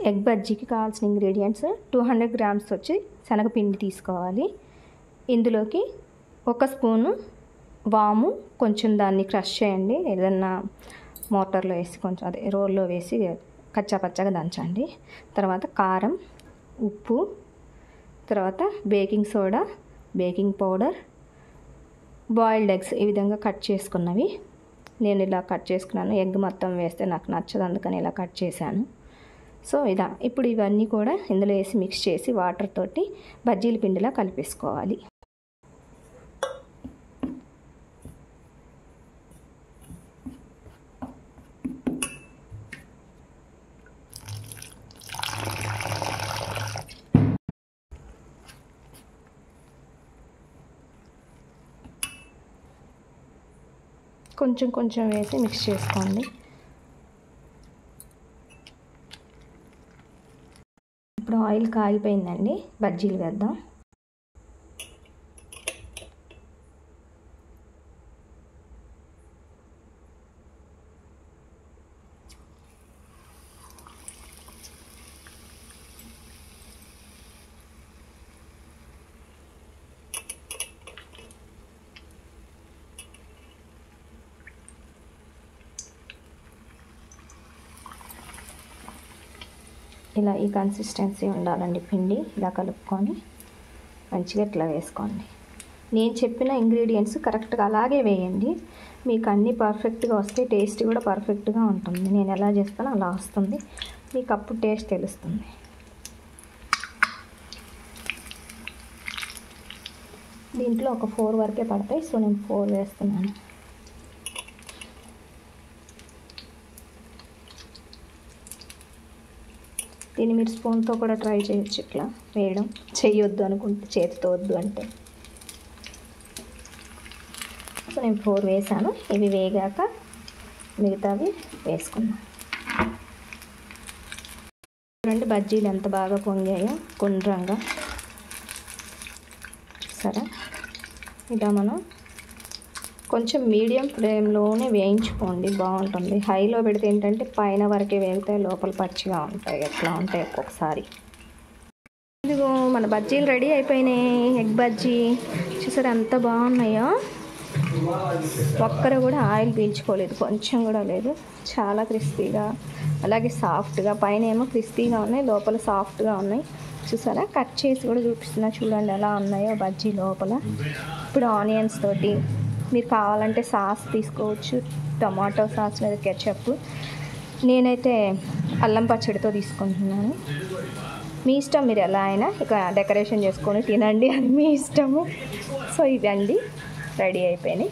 Egg బజ్జీకి కావాల్సిన ingredients 200 grams వచ్చి శనగపిండి తీసుకోవాలి. ఇందులోకి 1 స్పూను వాము, కొంచెం దాన్ని క్రష్ చేయండి, ఏదన్నా మోటార్లో వేసి కొంచెం అదే రోల్లో వేసి కచ్చాపచ్చాగా దంచండి. తర్వాత కారం, ఉప్పు, తర్వాత baking soda, baking powder, boiled eggs ఈ విధంగా కట్ చేసుకున్నవి. నేను ఇలా కట్ చేసుకున్నాను. ఎగ్ మొత్తం వేస్తే నాకు నచ్చదు, అందుకని ఇలా కట్ చేశాను. సో ఇప్పుడు ఇవన్నీ కూడా ఇందులో వేసి మిక్స్ చేసి వాటర్ తోటి బజ్జీల పిండిలా కలిపేసుకోవాలి. కొంచెం కొంచెం వేసి మిక్స్ చేసుకోండి. ఇప్పుడు ఆయిల్ కాగిపోయిందండి, బజ్జీలు వేద్దాం. ఇలా ఈ కన్సిస్టెన్సీ ఉండాలండి. పిండి ఇలా కలుపుకొని మంచిగా ఇట్లా వేసుకోండి. నేను చెప్పిన ఇంగ్రీడియంట్స్ కరెక్ట్గా అలాగే వేయండి. మీకు అన్నీ పర్ఫెక్ట్గా వస్తే టేస్ట్ కూడా పర్ఫెక్ట్గా ఉంటుంది. నేను ఎలా చేస్తానో అలా వస్తుంది, మీకు అప్పుడు టేస్ట్ తెలుస్తుంది. దీంట్లో ఒక 4 వరకే పడతాయి, సో నేను 4 వేస్తున్నాను. దీన్ని మీరు స్పూన్తో కూడా ట్రై చేయొచ్చు, ఇట్లా వేయడం. చేయొద్దు అనుకుంటే, చేతితో వద్దు అంటే. సో నేను 4 వేసాను. ఇవి వేగాక మిగతావి వేసుకున్నాను. చూడండి బజ్జీలు ఎంత బాగా పొంగాయో, గుండ్రంగా. సరే, ఇలా మనం కొంచెం మీడియం ఫ్లేమ్లోనే వేయించుకోండి, బాగుంటుంది. హైలో పెడితే ఏంటంటే పైన వరకే వేగుతాయి, లోపల పచ్చిగా ఉంటాయి, ఎట్లా ఉంటాయి ఒక్కొక్కసారి. ఇదిగో మన బజ్జీలు రెడీ అయిపోయినాయి. ఎగ్ బజ్జీ చూసారు ఎంత బాగున్నాయో. ఒక్కరు కూడా ఆయిల్ పీల్చుకోలేదు, కొంచెం కూడా లేదు. చాలా క్రిస్పీగా, అలాగే సాఫ్ట్గా, పైన ఏమో క్రిస్పీగా ఉన్నాయి, లోపల సాఫ్ట్గా ఉన్నాయి. చూసారా, కట్ చేసి కూడా చూపిస్తున్నా, చూడండి ఎలా ఉన్నాయో బజ్జీ లోపల. ఇప్పుడు ఆనియన్స్ తోటి మీరు కావాలంటే సాస్ తీసుకోవచ్చు, టమాటో సాస్ లేదా కెచప్. నేనైతే అల్లం పచ్చడితో తీసుకుంటున్నాను. మీ ఇష్టం, మీరు ఎలా అయినా ఇక డెకరేషన్ చేసుకొని తినండి, అది మీ ఇష్టము. సో ఇవండి రెడీ అయిపోయినాయి.